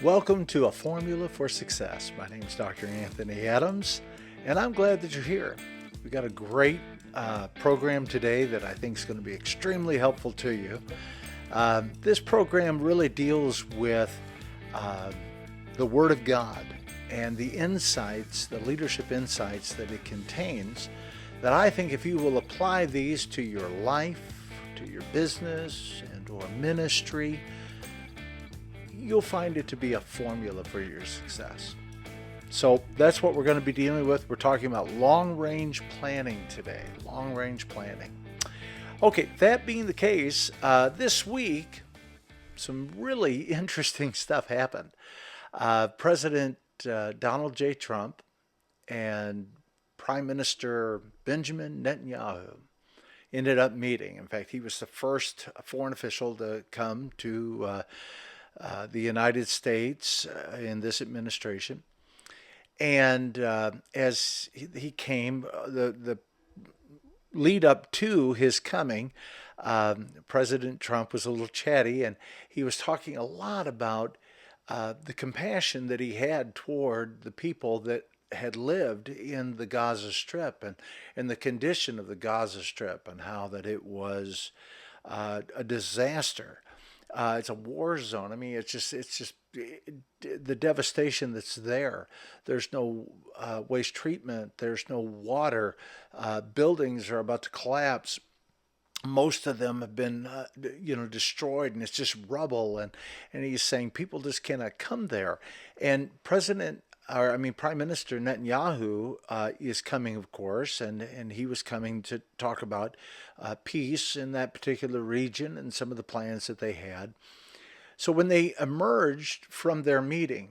Welcome to A Formula for Success. My name is Dr. Anthony Adams, and I'm glad that you're here. We've got a great program today that I think is going to be extremely helpful to you. This program really deals with uh, the Word of God and the insights, the leadership insights that it contains, that I think if you will apply these to your life, to your business, and or ministry, you'll find it to be a formula for your success. So that's what we're going to be dealing with. We're talking about long-range planning today. Long-range planning. Okay, that being the case, this week, some really interesting stuff happened. President Donald J. Trump and Prime Minister Benjamin Netanyahu ended up meeting. In fact, he was the first foreign official to come to the United States in this administration. And as he came, the lead up to his coming, President Trump was a little chatty, and he was talking a lot about the compassion that he had toward the people that had lived in the Gaza Strip and the condition of the Gaza Strip and how that it was a disaster. It's a war zone. I mean, it's just the devastation that's there. There's no waste treatment. There's no water. Buildings are about to collapse. Most of them have been, destroyed, and it's just rubble. And he's saying people just cannot come there. And Prime Minister Netanyahu is coming, of course, and he was coming to talk about peace in that particular region and some of the plans that they had. So when they emerged from their meeting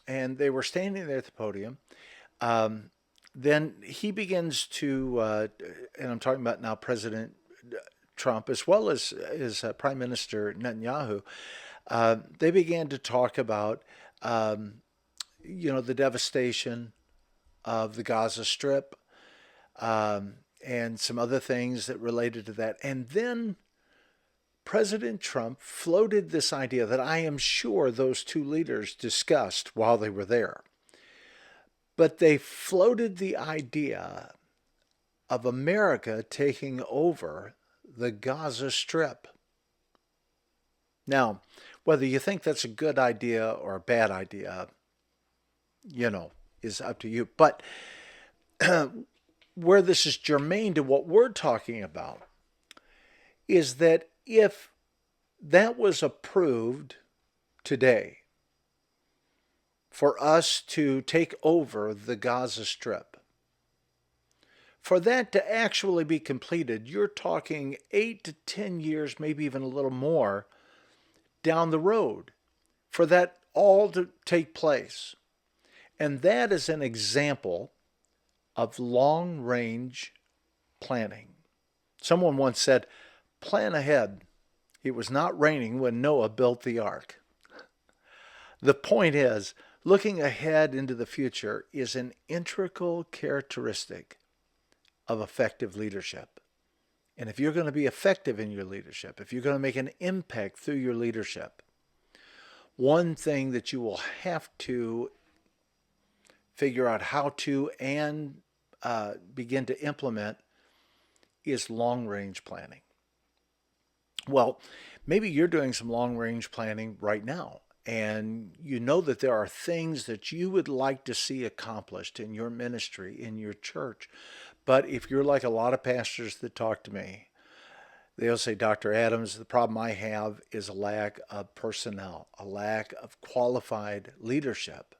and they were standing there at the podium, then he begins to, and I'm talking about now President Trump as well as Prime Minister Netanyahu, they began to talk about the devastation of the Gaza Strip, and some other things that related to that. And then President Trump floated this idea that I am sure those two leaders discussed while they were there. But they floated the idea of America taking over the Gaza Strip. Now, whether you think that's a good idea or a bad idea, is up to you. But where this is germane to what we're talking about is that if that was approved today for us to take over the Gaza Strip, for that to actually be completed, you're talking 8 to 10 years, maybe even a little more down the road for that all to take place. And that is an example of long-range planning. Someone once said, plan ahead. It was not raining when Noah built the ark. The point is, looking ahead into the future is an integral characteristic of effective leadership. And if you're going to be effective in your leadership, if you're going to make an impact through your leadership, one thing that you will have to figure out how to and begin to implement is long-range planning. Well, maybe you're doing some long-range planning right now, and you know that there are things that you would like to see accomplished in your ministry, in your church. But if you're like a lot of pastors that talk to me, they'll say, Dr. Adams, the problem I have is a lack of personnel, a lack of qualified leadership.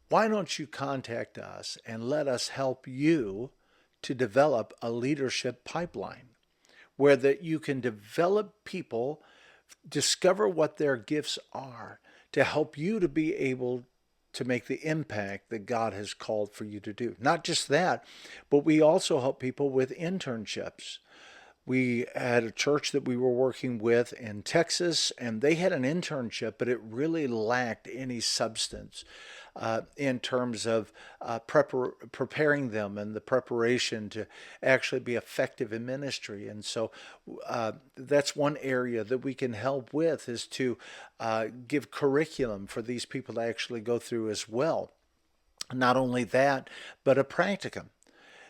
Why don't you contact us and let us help you to develop a leadership pipeline where that you can develop people, discover what their gifts are to help you to be able to make the impact that God has called for you to do. Not just that, but we also help people with internships. We had a church that we were working with in Texas, and they had an internship, but it really lacked any substance. in terms of preparing them and the preparation to actually be effective in ministry. And so that's one area that we can help with, is to give curriculum for these people to actually go through as well. Not only that, but a practicum.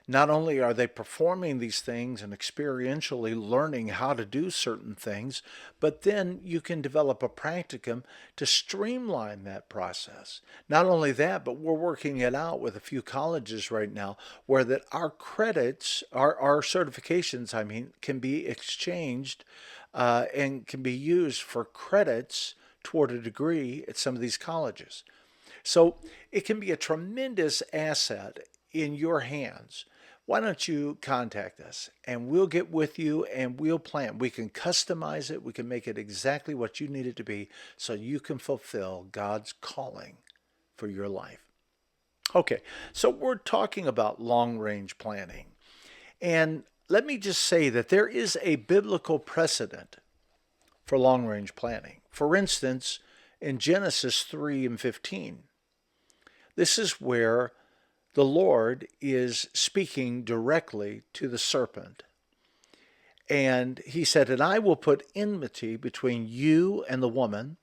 Not only are they performing these things and experientially learning how to do certain things, but then you can develop a practicum to streamline that process. Not only that, but we're working it out with a few colleges right now where that our credits, our certifications, I mean, can be exchanged and can be used for credits toward a degree at some of these colleges. So it can be a tremendous asset in your hands. Why don't you contact us and we'll get with you and we'll plan. We can customize it. We can make it exactly what you need it to be so you can fulfill God's calling for your life. Okay, so we're talking about long-range planning. And let me just say that there is a biblical precedent for long-range planning. For instance, in Genesis 3:15, this is where the Lord is speaking directly to the serpent. And he said, "And I will put enmity between you and the woman,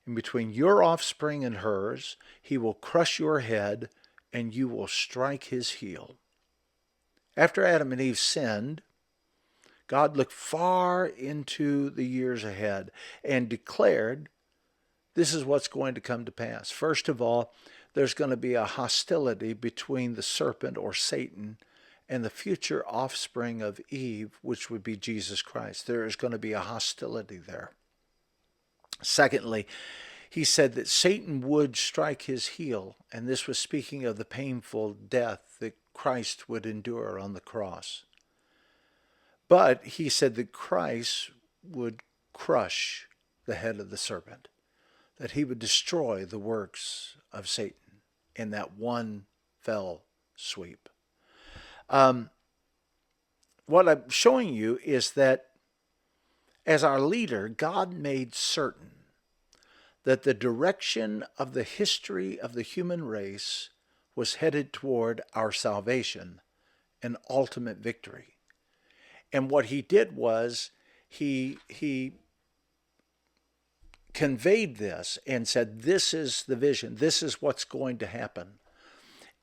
and between your offspring and hers. He will crush your head, and you will strike his heel." After Adam and Eve sinned, God looked far into the years ahead and declared, this is what's going to come to pass. First of all, there's going to be a hostility between the serpent or Satan and the future offspring of Eve, which would be Jesus Christ. There is going to be a hostility there. Secondly, he said that Satan would strike his heel, and this was speaking of the painful death that Christ would endure on the cross. But he said that Christ would crush the head of the serpent, that he would destroy the works of Satan in that one fell sweep. What I'm showing you is that as our leader, God made certain that the direction of the history of the human race was headed toward our salvation and ultimate victory. And what he did was he conveyed this and said, this is the vision. This is what's going to happen.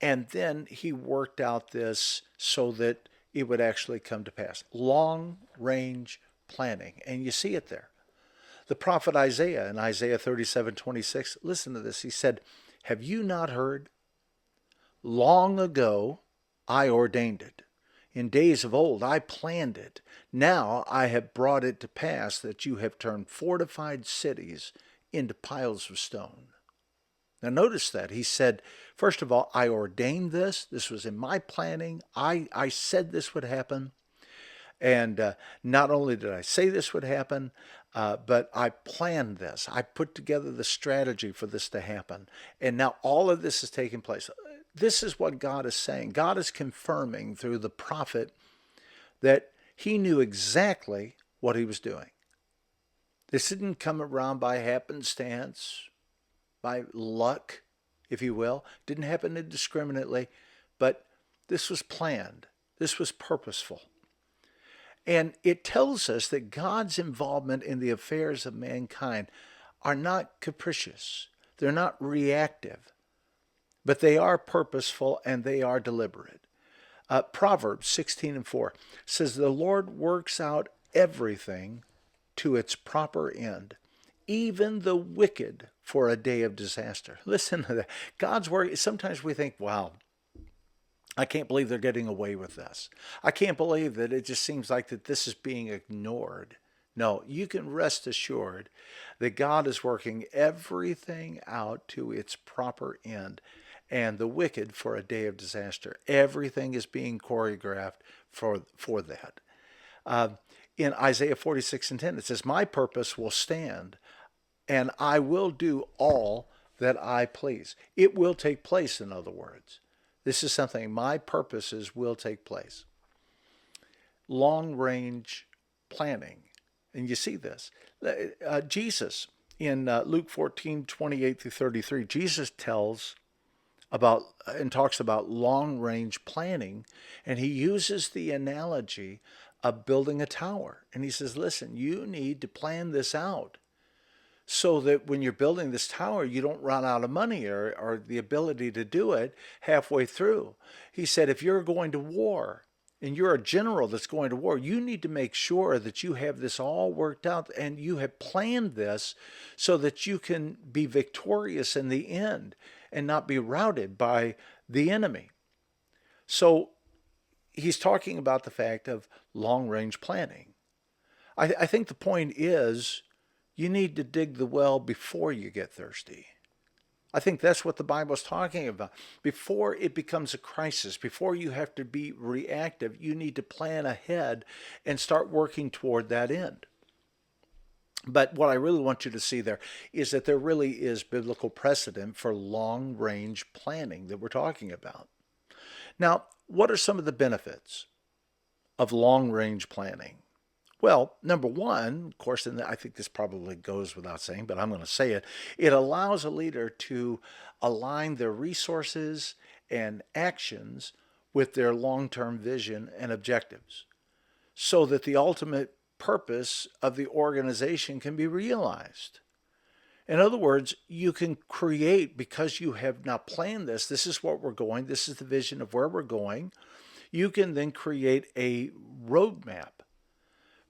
And then he worked out this so that it would actually come to pass. Long-range planning. And you see it there. The prophet Isaiah in Isaiah 37:26, listen to this. He said, "Have you not heard? Long ago I ordained it. In days of old I planned it. Now I have brought it to pass that you have turned fortified cities into piles of stone." Now notice that. He said, first of all, I ordained this. This was in my planning. I said this would happen. And not only did I say this would happen, but I planned this. I put together the strategy for this to happen. And now all of this is taking place. This is what God is saying. God is confirming through the prophet that he knew exactly what he was doing. This didn't come around by happenstance, by luck, if you will. Didn't happen indiscriminately, but this was planned. This was purposeful. And it tells us that God's involvement in the affairs of mankind are not capricious. They're not reactive, but they are purposeful and they are deliberate. Proverbs 16:4 says, "The Lord works out everything to its proper end, even the wicked for a day of disaster." Listen to that. God's work, sometimes we think, wow, I can't believe they're getting away with this. I can't believe that it just seems like that this is being ignored. No, you can rest assured that God is working everything out to its proper end, and the wicked for a day of disaster. Everything is being choreographed for that. In Isaiah 46:10, it says, "My purpose will stand, and I will do all that I please." It will take place, in other words. This is something, my purposes will take place. Long-range planning. And you see this. Jesus, in Luke 14:28-33, Jesus tells about and talks about long range planning, and he uses the analogy of building a tower. And he says, listen, you need to plan this out so that when you're building this tower, you don't run out of money or the ability to do it halfway through. He said, if you're going to war and you're a general that's going to war, you need to make sure that you have this all worked out and you have planned this so that you can be victorious in the end and not be routed by the enemy. So he's talking about the fact of long range planning. I think the point is you need to dig the well before you get thirsty. I think that's what the Bible's talking about. Before it becomes a crisis, before you have to be reactive, you need to plan ahead and start working toward that end. But what I really want you to see there is that there really is biblical precedent for long range planning that we're talking about. Now, what are some of the benefits of long range planning? Well, number one, of course, and I think this probably goes without saying, but I'm going to say it, it allows a leader to align their resources and actions with their long-term vision and objectives so that the ultimate purpose of the organization can be realized. In other words, you can create, because you have now planned this, this is what we're going, this is the vision of where we're going, you can then create a roadmap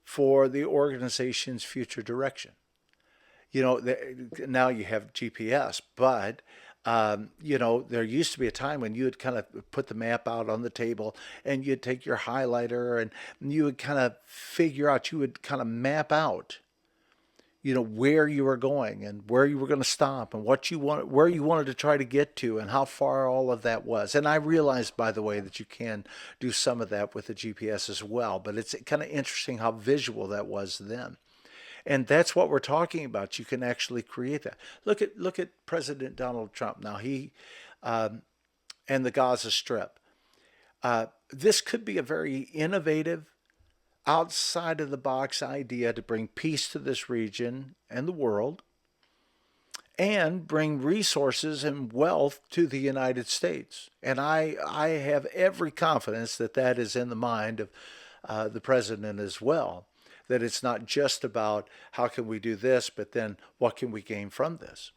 for the organization's future direction. You know, now you have GPS, but there used to be a time when you would kind of put the map out on the table and you'd take your highlighter and you would kind of figure out, you would kind of map out, where you were going and where you were going to stop and what you want, where you wanted to try to get to and how far all of that was. And I realized, by the way, that you can do some of that with the GPS as well, but it's kind of interesting how visual that was then. And that's what we're talking about. You can actually create that. Look at President Donald Trump. Now he and the Gaza Strip. This could be a very innovative, outside of the box idea to bring peace to this region and the world and bring resources and wealth to the United States. And I have every confidence that that is in the mind of the president as well, that it's not just about how can we do this, but then what can we gain from this.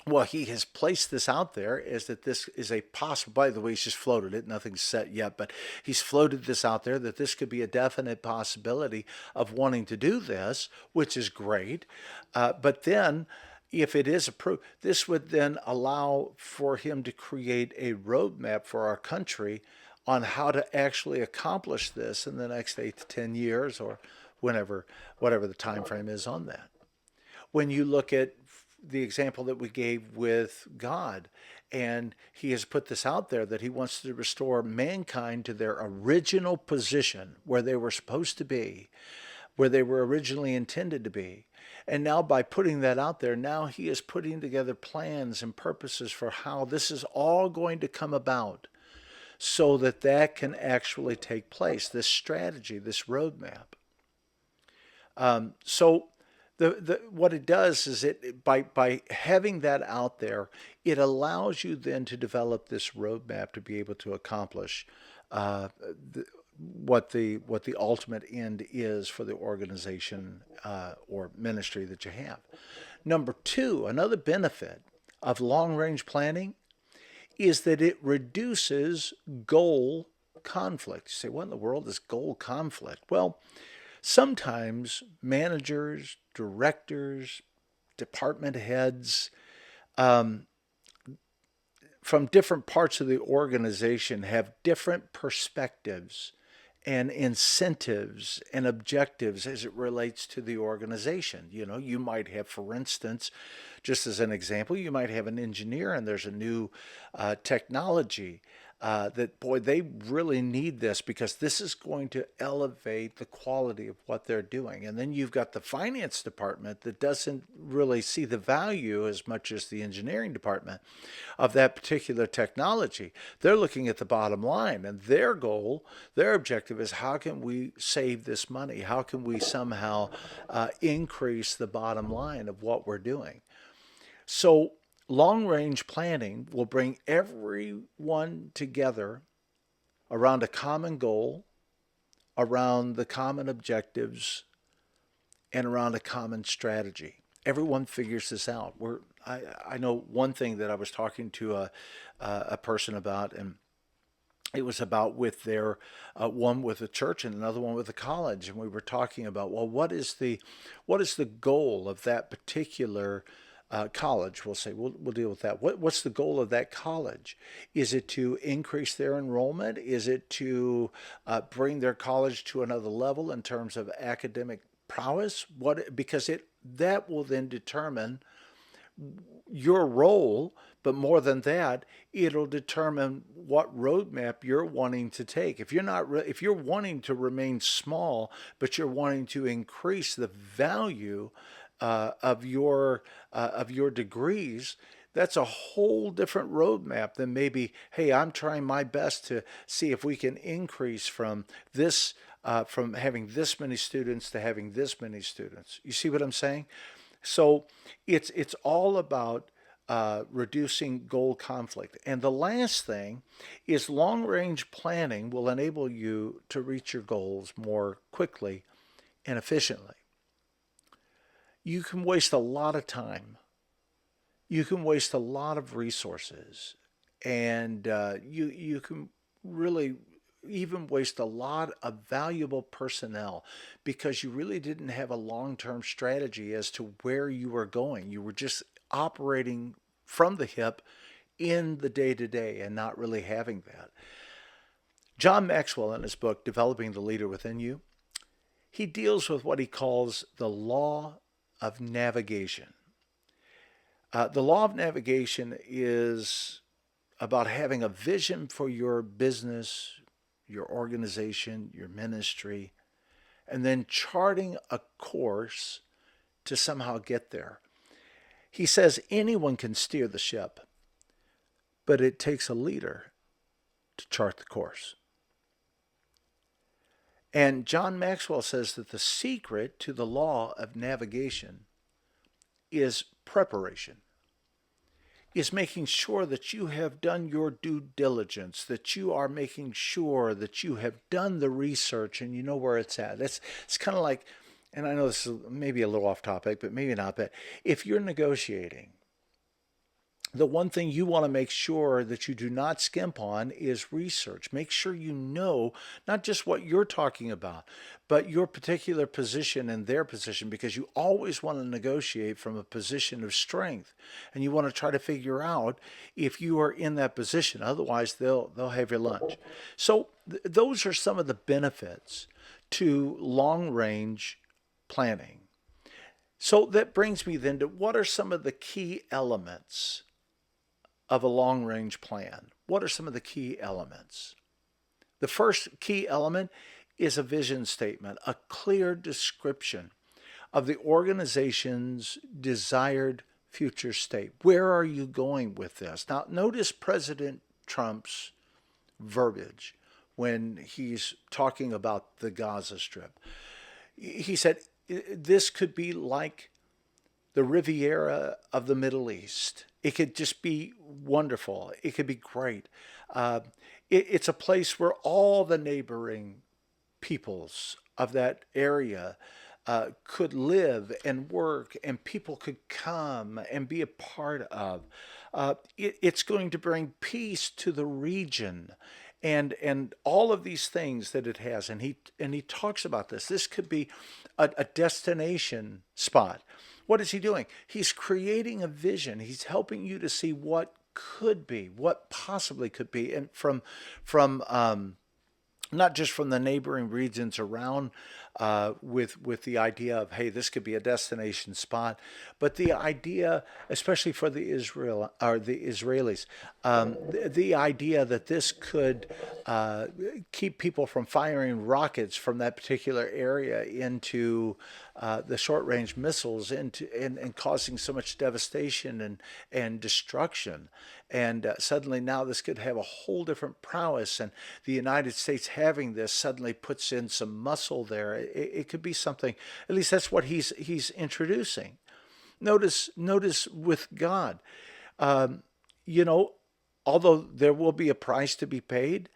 Well, he has placed this out there as that this is a possible, by the way, he's just floated it, nothing's set yet, but he's floated this out there that this could be a definite possibility of wanting to do this, which is great. But then if it is approved, this would then allow for him to create a roadmap for our country on how to actually accomplish this in the next 8 to 10 years or whatever the time frame is on that. When you look at the example that we gave with God, and he has put this out there that he wants to restore mankind to their original position where they were supposed to be, where they were originally intended to be. And now by putting that out there, now he is putting together plans and purposes for how this is all going to come about so that that can actually take place, this strategy, this roadmap. So what it does is by having that out there, it allows you then to develop this roadmap to be able to accomplish what the ultimate end is for the organization or ministry that you have. Number two, another benefit of long-range planning is that it reduces goal conflict. You say, what in the world is goal conflict? Well, sometimes managers, directors, department heads from different parts of the organization have different perspectives and incentives and objectives as it relates to the organization. You might have, for instance, just as an example, you might have an engineer and there's a new technology that, boy, they really need this because this is going to elevate the quality of what they're doing. And then you've got the finance department that doesn't really see the value as much as the engineering department of that particular technology. They're looking at the bottom line, and their goal, their objective is how can we save this money? How can we somehow increase the bottom line of what we're doing? So Long range planning will bring everyone together around a common goal, around the common objectives, and around a common strategy. Everyone figures this out. I know one thing that I was talking to a person about, and it was about with their one with a church and another one with a college, and we were talking about, well, what is the goal of that particular college? We'll say we'll deal with that. What's the goal of that college? Is it to increase their enrollment? Is it to bring their college to another level in terms of academic prowess? What because it that will then determine your role, but more than that, it'll determine what roadmap you're wanting to take. If you're wanting to remain small, but you're wanting to increase the value of your degrees, that's a whole different roadmap than maybe, hey, I'm trying my best to see if we can increase from this, from having this many students to having this many students. You see what I'm saying? So it's all about reducing goal conflict. And the last thing is long range planning will enable you to reach your goals more quickly and efficiently. You can waste a lot of time. You can waste a lot of resources, and you can really even waste a lot of valuable personnel because you really didn't have a long-term strategy as to where you were going. You were just operating from the hip in the day-to-day and not really having that. John Maxwell, in his book Developing the Leader Within You, he deals with what he calls the law of navigation. The law of navigation is about having a vision for your business, your organization, your ministry, and then charting a course to somehow get there. He says anyone can steer the ship, but it takes a leader to chart the course. And John Maxwell says that the secret to the law of navigation is preparation, is making sure that you have done your due diligence, that you are making sure that you have done the research and you know where it's at. It's kind of like, and I know this is maybe a little off topic, but maybe not, but if you're negotiating, the one thing you want to make sure that you do not skimp on is research. Make sure you know not just what you're talking about, but your particular position and their position, because you always want to negotiate from a position of strength, and you want to try to figure out if you are in that position. Otherwise, they'll have your lunch. So those are some of the benefits to long-range planning. So that brings me then to what are some of the key elements of a long-range plan? What are some of the key elements? The first key element is a vision statement, a clear description of the organization's desired future state. Where are you going with this? Now, notice President Trump's verbiage when he's talking about the Gaza Strip. He said, this could be like the Riviera of the Middle East. It could just be wonderful. It could be great. It's a place where all the neighboring peoples of that area could live and work, and people could come and be a part of. It's going to bring peace to the region, and all of these things that it has. And he talks about this. This could be a destination spot. What is he doing? He's creating a vision. He's helping you to see what could be, what possibly could be, and from not just from the neighboring regions around, with the idea of, hey, this could be a destination spot, but the idea, especially for the Israelis, the idea that this could keep people from firing rockets from that particular area into the short-range missiles, and causing so much devastation and destruction. And suddenly now this could have a whole different prowess, and the United States having this suddenly puts in some muscle there. It could be something, at least that's what he's introducing. Notice with God, Um, you know, although there will be a price to be paid,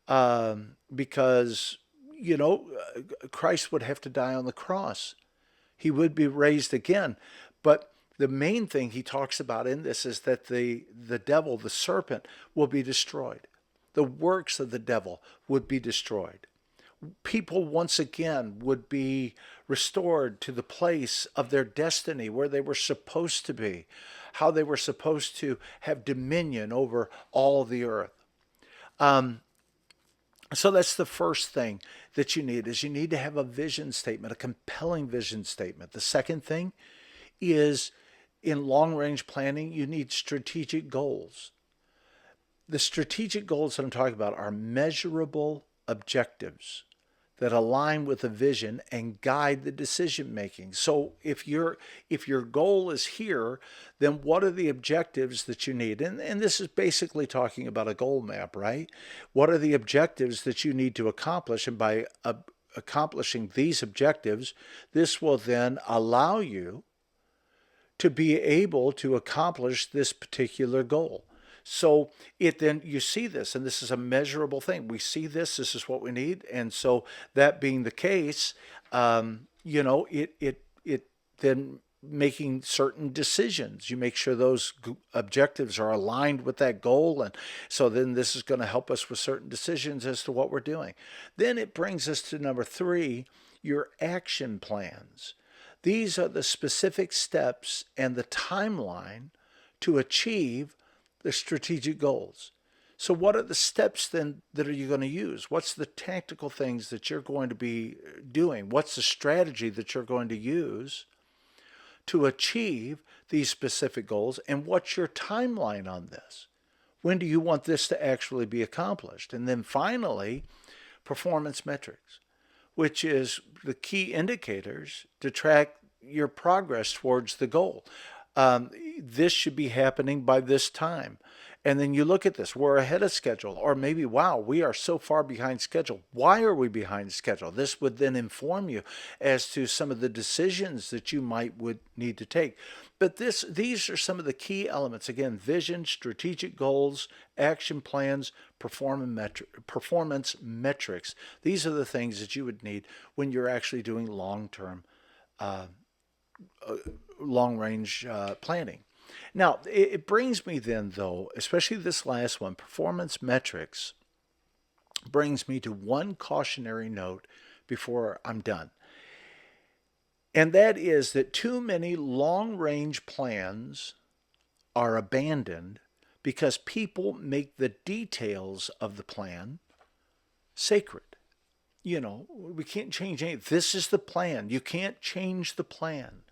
because, Christ would have to die on the cross. He would be raised again. But the main thing he talks about in this is that the devil, the serpent, will be destroyed. The works of the devil would be destroyed. People once again would be restored to the place of their destiny where they were supposed to be, how they were supposed to have dominion over all the earth. Um, so that's the first thing that you need is you need to have a vision statement, a compelling vision statement. The second thing is in long range planning, you need strategic goals. The strategic goals that I'm talking about are measurable objectives that align with a vision and guide the decision making. So if your goal is here, then what are the objectives that you need? And this is basically talking about a goal map, right? What are the objectives that you need to accomplish? And by accomplishing these objectives, this will then allow you to be able to accomplish this particular goal. So it then you see this, and this is a measurable thing. We see this. This is what we need, and so that being the case, it then making certain decisions. You make sure those objectives are aligned with that goal, and so then this is going to help us with certain decisions as to what we're doing. Then it brings us to number 3, your action plans. These are the specific steps and the timeline to achieve the strategic goals. So what are the steps then that are you going to use? What's the tactical things that you're going to be doing? What's the strategy that you're going to use to achieve these specific goals? And what's your timeline on this? When do you want this to actually be accomplished? And then finally, performance metrics, which is the key indicators to track your progress towards the goal. This should be happening by this time. And then you look at this, we're ahead of schedule, or maybe, wow, we are so far behind schedule. Why are we behind schedule? This would then inform you as to some of the decisions that you would need to take. But these are some of the key elements. Again, vision, strategic goals, action plans, performance metrics. These are the things that you would need when you're actually doing long-term, long-range planning. Now, it brings me then, though, especially this last one, performance metrics, brings me to one cautionary note before I'm done. And that is that too many long-range plans are abandoned because people make the details of the plan sacred. We can't change anything. This is the plan. You can't change the plan.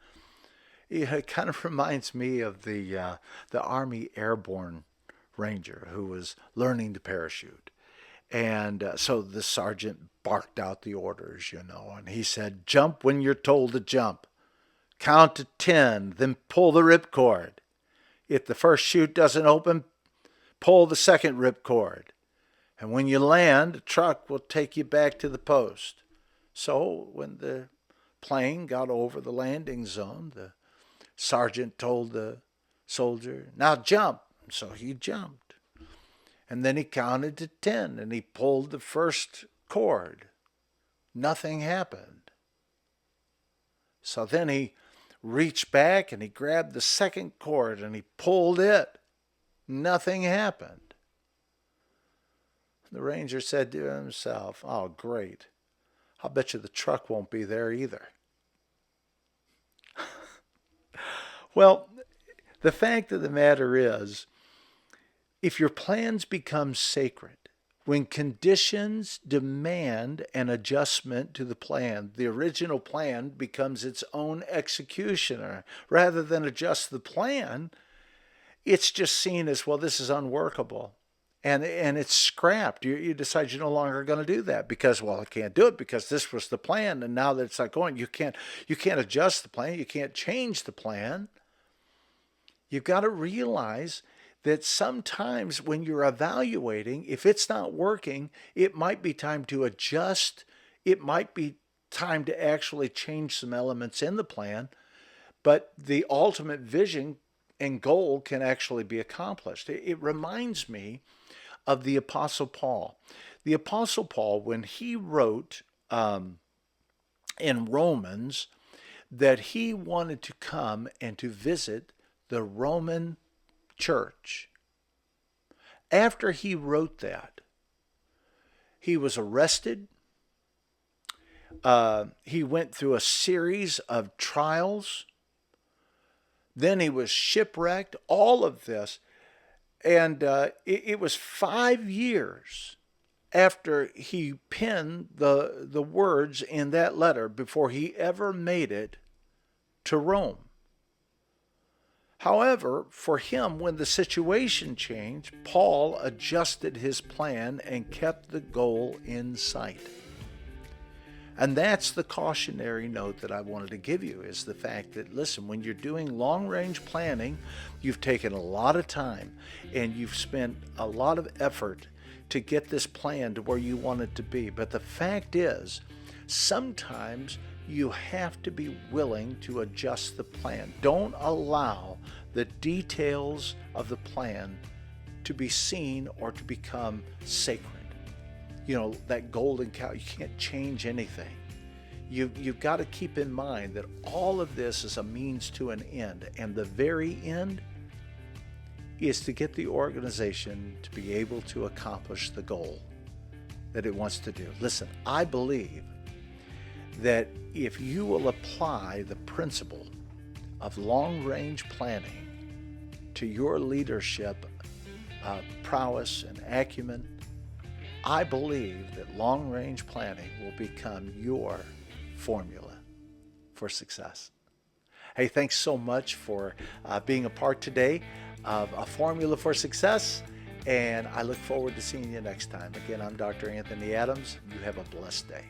It kind of reminds me of the Army Airborne Ranger who was learning to parachute. And so the sergeant barked out the orders, and he said, jump when you're told to jump. Count to 10, then pull the ripcord. If the first chute doesn't open, pull the second ripcord. And when you land, the truck will take you back to the post. So when the plane got over the landing zone, the sergeant told the soldier, now jump. So he jumped. And then he counted to 10 and he pulled the first cord. Nothing happened. So then he reached back and he grabbed the second cord and he pulled it. Nothing happened. The ranger said to himself, oh, great. I'll bet you the truck won't be there either. Well, the fact of the matter is, if your plans become sacred, when conditions demand an adjustment to the plan, the original plan becomes its own executioner. Rather than adjust the plan, it's just seen as, well, this is unworkable. And it's scrapped. You decide you're no longer going to do that because, well, I can't do it because this was the plan. And now that it's not going, you can't adjust the plan. You can't change the plan. You've got to realize that sometimes when you're evaluating, if it's not working, it might be time to adjust. It might be time to actually change some elements in the plan. But the ultimate vision and goal can actually be accomplished. It reminds me of the Apostle Paul. The Apostle Paul, when he wrote in Romans that he wanted to come and to visit the Roman church, after he wrote that, he was arrested. He went through a series of trials. Then he was shipwrecked, all of this. And it was 5 years after he penned the words in that letter before he ever made it to Rome. However, for him, when the situation changed, Paul adjusted his plan and kept the goal in sight. And that's the cautionary note that I wanted to give you, is the fact that, listen, when you're doing long-range planning, you've taken a lot of time and you've spent a lot of effort to get this plan to where you want it to be. But the fact is, sometimes you have to be willing to adjust the plan. Don't allow the details of the plan to be seen or to become sacred. You know, that golden cow, you can't change anything. You've got to keep in mind that all of this is a means to an end, and the very end is to get the organization to be able to accomplish the goal that it wants to do. Listen, I believe that if you will apply the principle of long-range planning to your leadership prowess and acumen, I believe that long-range planning will become your formula for success. Hey, thanks so much for being a part today of A Formula for Success, and I look forward to seeing you next time. Again, I'm Dr. Anthony Adams. You have a blessed day.